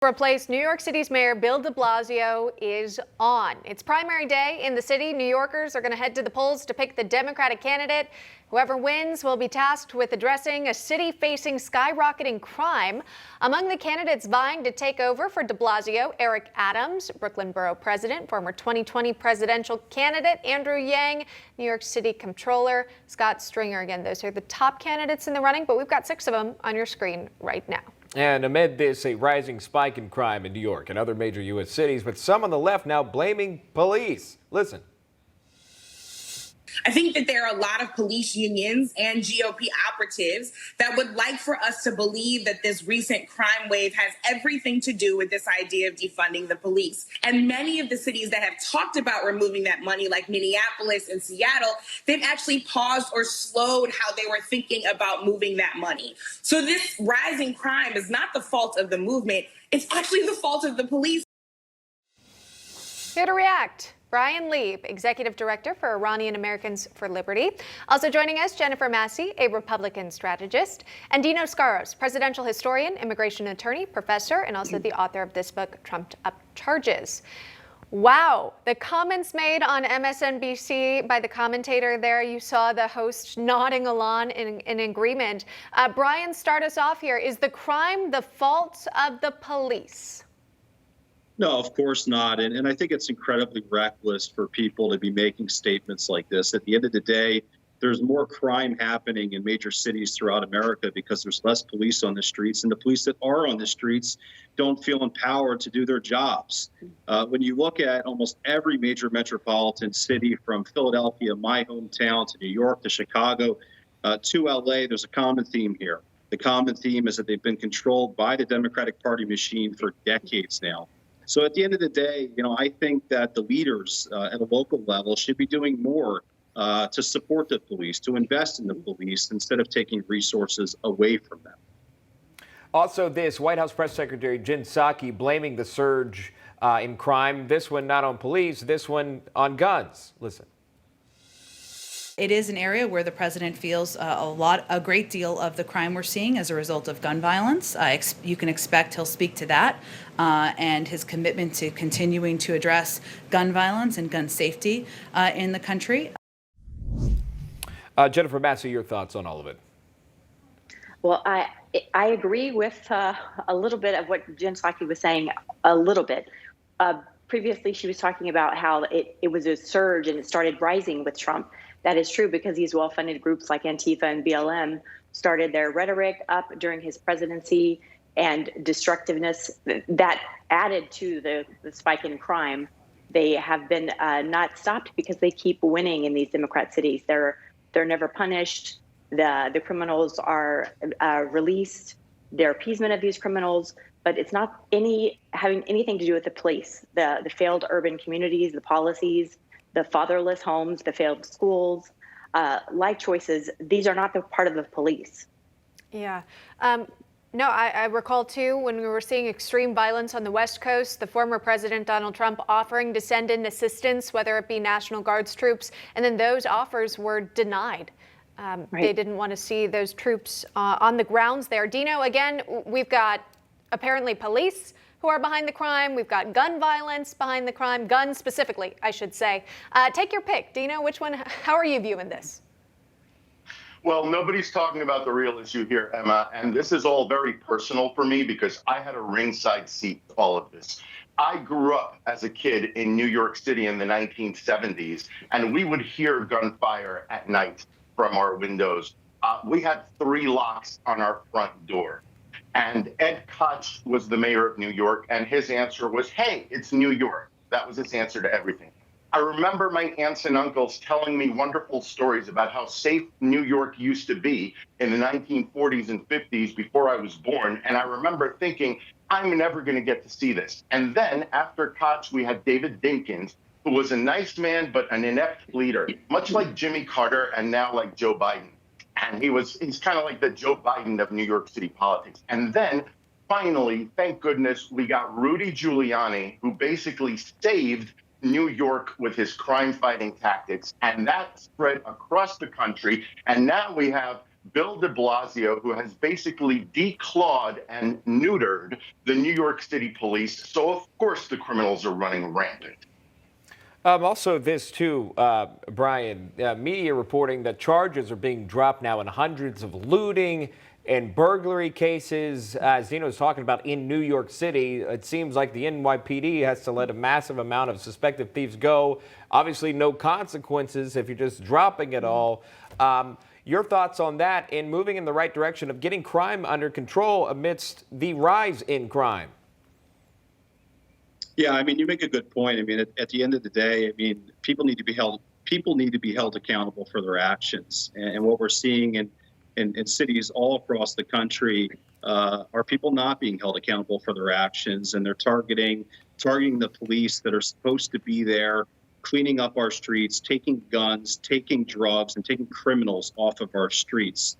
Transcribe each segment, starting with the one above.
Replace New York City's Mayor Bill de Blasio is on. It's primary day in the city. New Yorkers are going to head to the polls to pick the Democratic candidate. Whoever wins will be tasked with addressing a city facing skyrocketing crime. Among the candidates vying to take over for de Blasio, Eric Adams, Brooklyn Borough President, former 2020 presidential candidate Andrew Yang, New York City Comptroller Scott Stringer. Again, those are the top candidates in the running, but we've got 6 of them on your screen right now. And amid this, a rising spike in crime in New York and other major U.S. cities, but some on the left now blaming police. Listen. I think that there are a lot of police unions and GOP operatives that would like for us to believe that this recent crime wave has everything to do with this idea of defunding the police. And many of the cities that have talked about removing that money, like Minneapolis and Seattle, they've actually paused or slowed how they were thinking about moving that money. So this rising crime is not the fault of the movement. It's actually the fault of the police. Here to react, Bryan Leib, Executive Director for Iranian Americans for Liberty. Also joining us, Jennifer Massey, a Republican strategist, and Dino Scaros, presidential historian, immigration attorney, professor, and also the author of this book, Trumped Up Charges. Wow, the comments made on MSNBC by the commentator there, you saw the host nodding along in agreement. Bryan, start us off here. Is the crime the fault of the police? No, of course not. And I think it's incredibly reckless for people to be making statements like this. At the end of the day, there's more crime happening in major cities throughout America because there's less police on the streets, and the police that are on the streets don't feel empowered to do their jobs. When you look at almost every major metropolitan city, from Philadelphia, my hometown, to New York, to Chicago, to LA, there's a common theme here. The common theme is that they've been controlled by the Democratic Party machine for decades now. So at the end of the day, I think that the leaders at a local level should be doing more to support the police, to invest in the police instead of taking resources away from them. Also, this White House Press Secretary Jen Psaki blaming the surge in crime. This one not on police, this one on guns. Listen. It is an area where the president feels a great deal of the crime we're seeing as a result of gun violence. You can expect he'll speak to that and his commitment to continuing to address gun violence and gun safety in the country. Jennifer Massey, your thoughts on all of it? Well, I agree with a little bit of what Jen Psaki was saying, a little bit. Previously, she was talking about how it was a surge and it started rising with Trump. That is true because these well-funded groups like Antifa and BLM started their rhetoric up during his presidency, and destructiveness that added to the spike in crime. They have been not stopped because they keep winning in these Democrat cities. They're never punished. The criminals are released. Their appeasement of these criminals, but it's not having anything to do with the police. The failed urban communities, the policies, the fatherless homes, the failed schools, life choices, these are not the part of the police. Yeah. No, I recall, too, when we were seeing extreme violence on the West Coast, the former President Donald Trump offering to send in assistance, whether it be National Guards troops, and then those offers were denied. Right. They didn't want to see those troops on the grounds there. Dino, again, we've got apparently police who are behind the crime. We've got gun violence behind the crime, guns specifically, I should say. Take your pick. Dino, which one, how are you viewing this? Well, nobody's talking about the real issue here, Emma, and this is all very personal for me because I had a ringside seat to all of this. I grew up as a kid in New York City in the 1970s, and we would hear gunfire at night from our windows. We had 3 locks on our front door. And Ed Koch was the mayor of New York, and his answer was, hey, it's New York. That was his answer to everything. I remember my aunts and uncles telling me wonderful stories about how safe New York used to be in the 1940s and 50s before I was born. And I remember thinking, I'm never going to get to see this. And then after Koch, we had David Dinkins, who was a nice man, but an inept leader, much like Jimmy Carter and now like Joe Biden. And he's kind of like the Joe Biden of New York City politics. And then finally, thank goodness, we got Rudy Giuliani, who basically saved New York with his crime fighting tactics. And that spread across the country. And now we have Bill de Blasio, who has basically declawed and neutered the New York City police. So, of course, the criminals are running rampant. Also, this too, Bryan, media reporting that charges are being dropped now in hundreds of looting and burglary cases. As Dino was talking about in New York City, it seems like the NYPD has to let a massive amount of suspected thieves go. Obviously, no consequences if you're just dropping it all. Your thoughts on that and moving in the right direction of getting crime under control amidst the rise in crime? Yeah, I mean, you make a good point. I mean, at the end of the day, I mean, people need to be held accountable for their actions. And what we're seeing in cities all across the country are people not being held accountable for their actions, and they're targeting the police that are supposed to be there, cleaning up our streets, taking guns, taking drugs, and taking criminals off of our streets.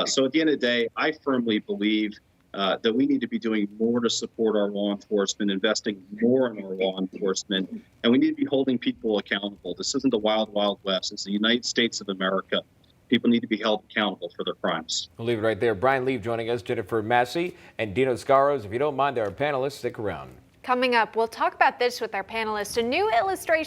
So at the end of the day, I firmly believe that we need to be doing more to support our law enforcement, investing more in our law enforcement, and we need to be holding people accountable. This isn't the wild, wild west. It's the United States of America. People need to be held accountable for their crimes. We'll leave it right there. Bryan Leib joining us, Jennifer Massey and Dino Scaros. If you don't mind, they're our panelists. Stick around. Coming up, we'll talk about this with our panelists. A new illustration